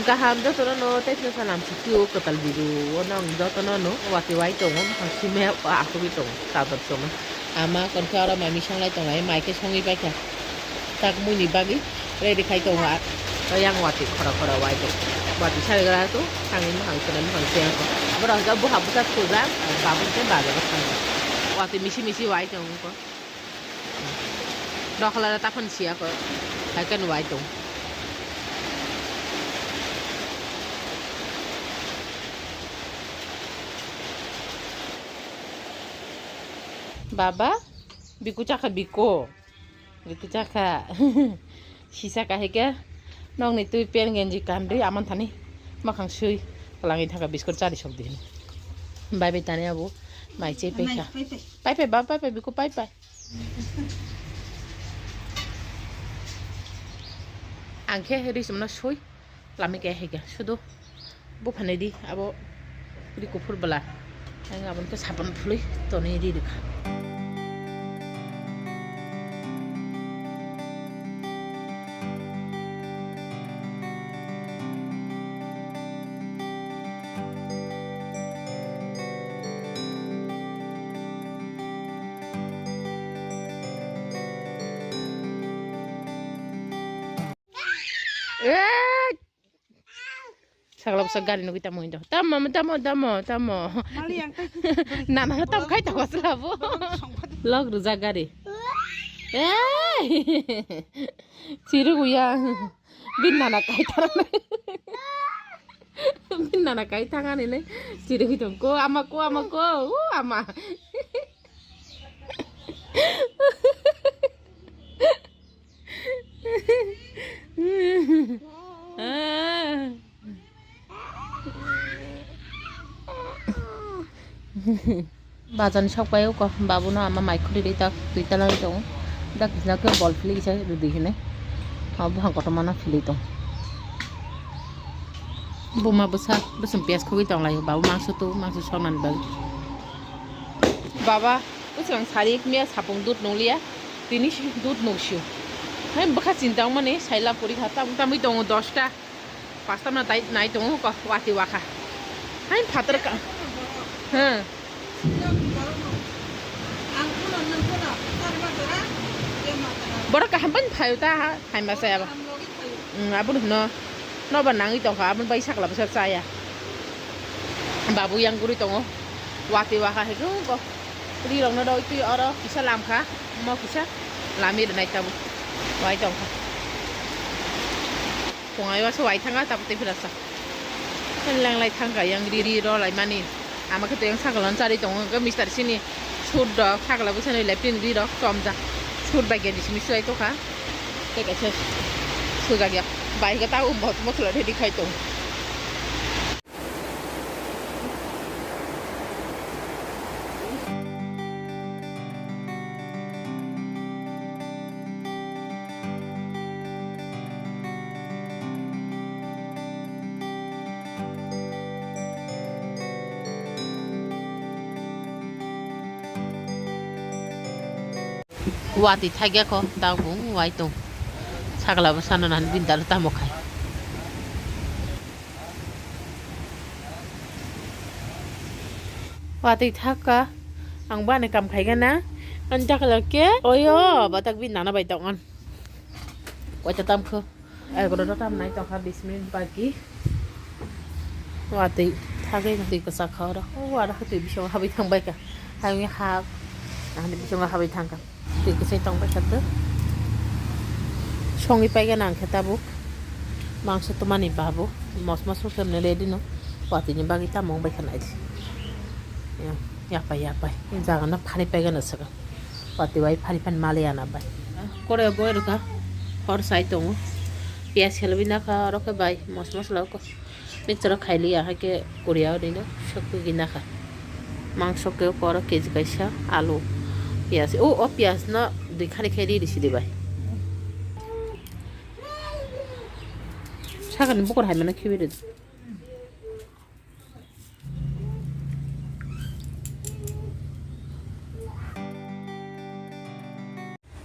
Kaham do tono no te sa nam si ku ko tal biru wonong do tono no wati wai tong on si me aku bi tong ta tot so ama kon ka ra ma mi sang lai tong lai mai ke songi bai ka tak mu ni bagi re di khai tong wa to yang wati khora khora wai to wati sa ga to sang ni hang tono hang se ko bro ga bu ha bu sa ku za ba bu te ba ga sang wati misi wai tong ko do khala ta phan sia ko hai kan wai tong Baba, biku caka biku caka, sisa kahike, nong ni tu pen genji kamri aman tani, makang sui, kalangi thaka biskut cari sok dini. Bye bye tani abu, mai cepe ka. Bye bye baba, bye biku bye bye. Angke hari semana sui, lami kayak hega, sudah, bu panedi, abo, biku pur bela, ang abon ke saban pulih, toni di dek. Saklap segar ini kita mau itu. Tamo. Nana tam kai tak waslah bu. Log ruza gari. Ciru guya. Bin nana kai tangan. Bin nana kai tangan ini. Ciru itu ko ama ko. Ama. Bajan shop kayo ko babu na ama mic khuli ta tuita lang jong dak na ke ball fili sa rudi hine abu hang ko mana fili to buma besar besem pias khoi tong lai babu mangsu sonan bang baba usang sari mia sapung dut nonglia tini dut nongshu hai bakha cintang mane saila puri khata tamui tong 10 ta 5 ta na tai nai tong ko wati waka hai phatar ka bora ka hampan phayu ta hai ma sa ba abun no ba nangi to ha abun bai sak la ba sa ya babu yang guri tong wati waka he ko ri rong no doi tu oro kisa lam kha mo kisa lami de nai ta bu wai tong kha tong ai wa so wai thanga ta te phira sa lang lai thanga yang ri ro lai mani ama ke teng sakalan cari tong ke mister sini sud dok sakala bu sini lepin di dok somja sud bagian di sini suai to ka ke ke suga ya bai ka ta bot mo sula di khai tong wati thagya ko dagung wai tong sakala basana nan bindal ta mo khai wati thaka ang ba ne kam khai ga na an jakala ke oyo batak bin nana bai tong an wa ta tam kho ai ko do tam nai tong kha 20 minute bagi wati thage ngi ko sa kha ra wa ra khati bi shong ha bi thang bai ka ha ngi ha ani bi shong ha bai thang ka cái xe tông phải cắt xong đi bay cái nàng khét tabu mang số tụi mình babu mos số kem này lên đi nó quả thì những bagi ta mong bay cái này ya bay ini jangan nak pani bay cái này sao quả thì bay pani pan Malayana bay Korea boy được cả hor sai tông pias helbi na ka roke bay mos lau ko mixer khai liya ha ke Korea đi nó sok gina ka mang sok ke ko keji kaisa alu pias pias na dikhani khedi disi de bai sagan bukor hai mana khibi de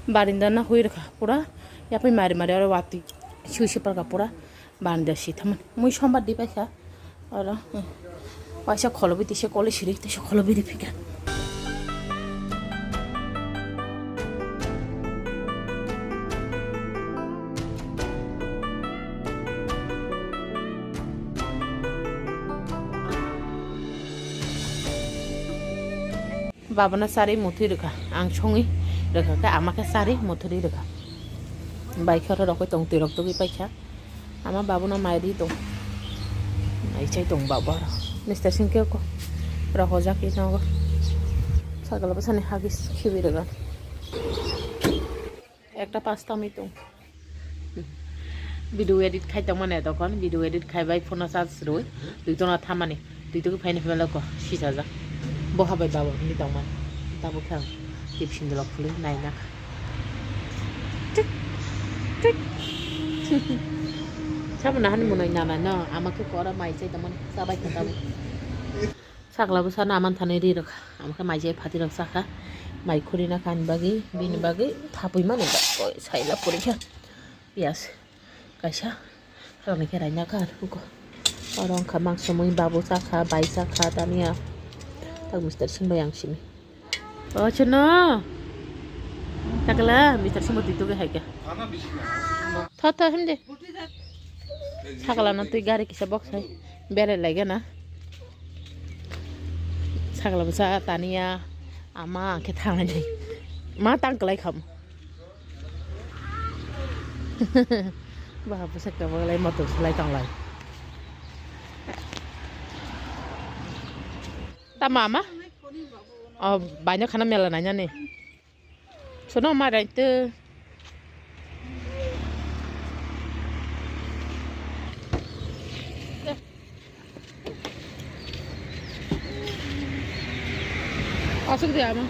barinda na hui rakha pura ya pai mari mari aur wati shui par ka pura बारान्दा सिथामोन मुई समबार दी पाइसा और पैसा खलबी तीसे कले सिरी तीसे खलबी दी फिका बाबाना सारी मुथुई रखा आं संगी रखा का आमाके सारी मुथुई रखा बाइक रखो तंग तिरक तो पैसा आमा बाबुना मायरी दं नायचाय दं बाबा मिस्टर सिंह को रखो जाके नांगो सागल बसाने हागिस खिबि रगा एकटा पास्ता मी दं भिडिओ एडिट खाइता माने तखन भिडिओ एडिट खाइबाय फोना चार्ज रय दुइतना थामाने दुइतोखौ फाइने फेलाको सिसाजा बहाबाय बाबा नि दंमान दाबो खां टिपसिन लक फुले नायना सामना हानि मुनै नामा न आमाके करा माइचाय दमन जाबाय थादाबो सागलाबो साना आमान थाने रि रखा आमाके माइचाय फाति रख साखा माइखुरिना कान बागि बिन बागि थापै माने साइला परीक्षा पियास काइसा रंने रायना का रुको orang kamang semui babu saka bai saka tania tak mister sing bayang sini oh cina taklah mister sing itu ke haika thata hende sakala nanti gari kisa box hai bere lagi na sakala bisa tania ama ke tangan ni ma tangkelai kam babu saka boleh motor selai tanglai Mama? Oh, banyak karena melananya nih. Sono marah itu. Masuk dia mah.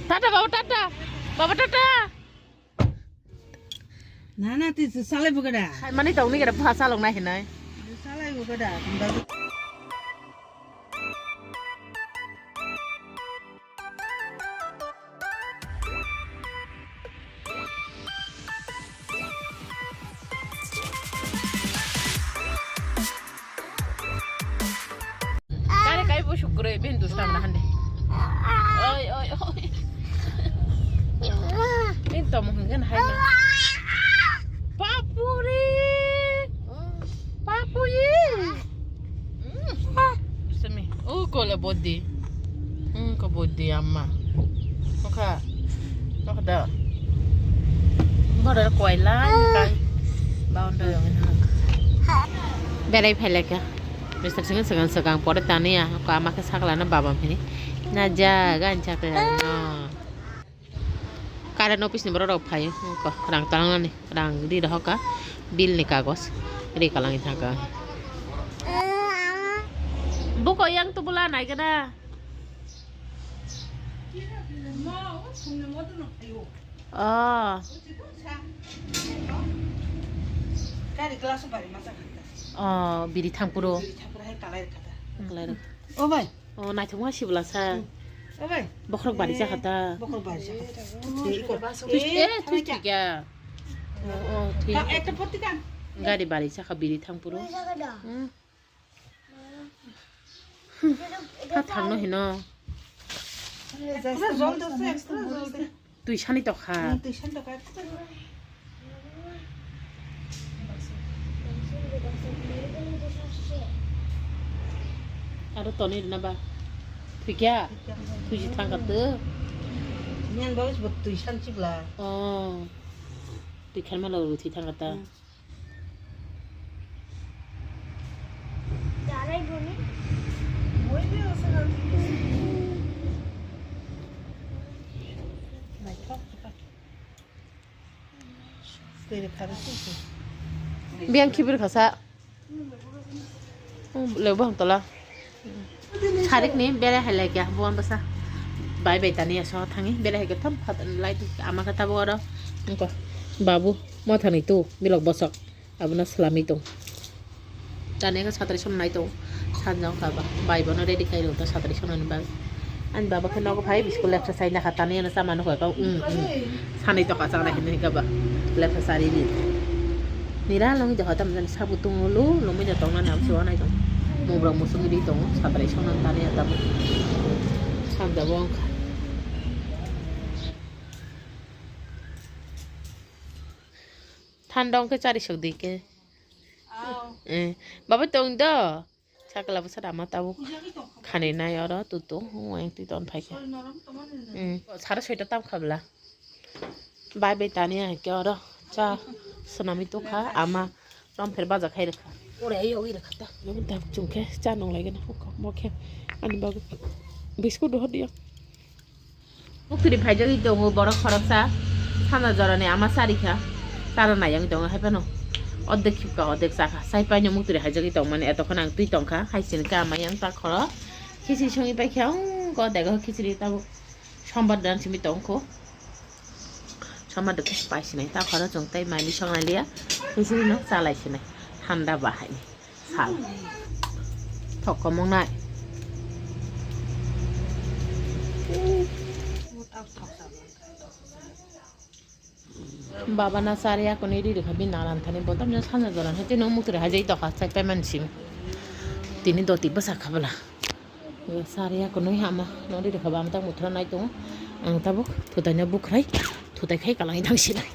Tata bawa tata, bawa tata. Nana itu salah bukan dah. Mana tahu ni kita bahasa long naik nai. Salah bukan dah. Syukur ya, ben dosta mana hande. Oi. Minta mungkin hai na. Papuri. Semi. Oh, kola body. Ko body amma. Oka. Oka. Bara koi lan kai. Baunder yang ini. Berai peleka. Mister Singa segang pada tania, ko amake saklana babam ini, naja ganca ke, karena office ni baru pakai, ko rang talangan ni, rang di dah ka, bill ni kagos, ini kalang itu ka. Buku yang tu bulan naik kena. Oh. Kari kelas apa masak? Oh, biri tangpuro. Kalai. Oh baik. Oh, naik semua sih belasa. Oh baik. Bokrok bari kata. Bokrok bari kata. Tuh ya. Oh, tuh. Itu putih kan? Enggak di bari saka biri tangpuro. Thang no hino. Tuh sani to kha. Ada Tony di naba, Tukia, Tuji tangkat tu. Yang bagus buat tulisan sih lah. Oh, Tuikan malah uruti tangkat ta. Jalan ibu ni. Boleh asal. Naik kok. Sekali kali sih. Biang kibir kasa. Lebih tola. Tarik nih bela helai ya, bukan besar. Bye tani ya so tangi bela helai tam khatan lai tu ama kata bawa engko babu mau tani tu bilok bosok abuna salami tu. Tani kan satri son nai tu sanjang kaba bye bono ready kai tu satri son ni bal. An baba kan aku pai biskul exercise nak katani na sama nak kau sani tu kasa nak ini kaba. lepas sari ni. Nira long itu hata macam sabu tunggu lu macam tong nan siwa nai tong. Mau berang musuh di tong, sabari sonan tani atau samda bong. Thandong ke cari sok dik ke. Bapak tong dah. Cakap apa sada mata bu. Khane nai ora tutu, yang tu ton pai ke. Sara soita tam khabla. Bye bye tani ke ora. Cha tsunami tu kha ama ram phir baja khai rakha. Ore ai yogi rakha ta. Yogi tam chungke cha nong lai gana ko mo khe. Ani bagu. Biscuit do dia. Mukti bhai jagi to mo boro kharak sa. Thana jarane ama sari kha. Sara nai yang dong hai pano. অর্ধেক খিপকা অর্ধেক চাকা চাই পাই মুক্তি হাইজাগি তং মানে এতক্ষণ আং তুই টংখা hyoscine কা মায়াং তা খর খিচিড়ি সঙ্গে পাই খেয়াও গ দেখো খিচিড়ি তাবো সম্বাদ দানসিমি টংখো সম্বাদ পাইছি নাই তা খর চং তাই মাইলি সংলাই লিয়া খিচিড়ি ন চালাইছি নাই ঠান্ডা বাহাইনি সাল ঠক কমং নাই Baba na sari aku ni di dekat binaran tani bontam nya sana jalan hati nong muter haja itu khas cai pemen sim tini doti besar kabla sari aku ni hama nong di dekat bam tak muter naik tu ang tabuk tutanya buk rai tutai kai kalang idang silai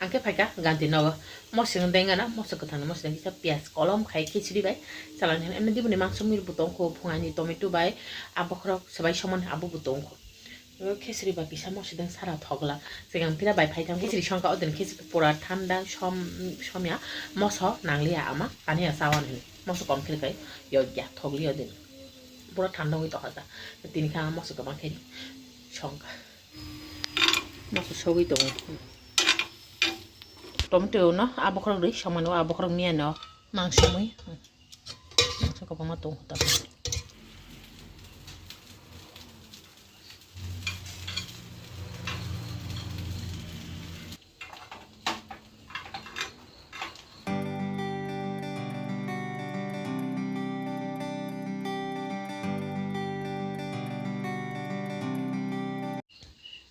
angke paika ganti nawa mosing dengana mosing ketana mosing kita pias kolom kai kiciri bai salan hen emne di bune mangsum mir butong ko phungani tomato bai abokrok sebai somon abu butong ko খিচুড়ি বা পিসা মসজিদ সারা থগলা সেখান ফিরা by ফাইতাম খিচুড়ি সংখ্যা ওদিন খিচুড়ি পোড়া ঠান্ডা সমিয়া মশ নাংলিয়া আমা পানিয়া চাওয়ান হই মশ কম খেলকাই ইয়া থগলি ওদিন পুরা ঠান্ডা হই তখন তিনি খা মশ কমা খেলি সংখ্যা মশ সগই তো টমেটো ন আবখরক রে সমান আবখরক নিয়ে ন মাংস মই মাংস কমা তো তারপর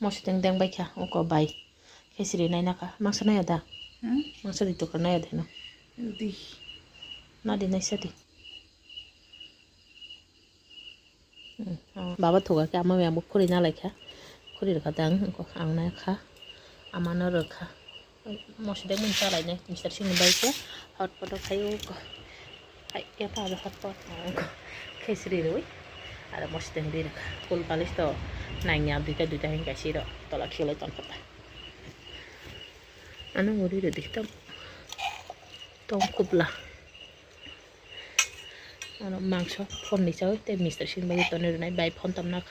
Masih teng baik ya, oke baik. Kayak sih nai naka, maksudnya ada, maksud itu karena ada no. Di. Nadi nai sih. Baba tuh kan, ama yang buku ini nalai ya, kuri dekat dang, kok ang nai ka, ama nara ka. Masih teng mencari nih, Mister sini baik ya, hotpot kayu kok, ya apa ada hotpot, kayak sih dulu. Ada masih teng di dekat, kul palis tuh. Nanya duta yang kasih do tolak sila tanpa apa. Anak murid itu kita tongkup lah. Anak mangsa phone ni cakap, tapi Mister Shin bagi tuan itu naik by phone tam nak.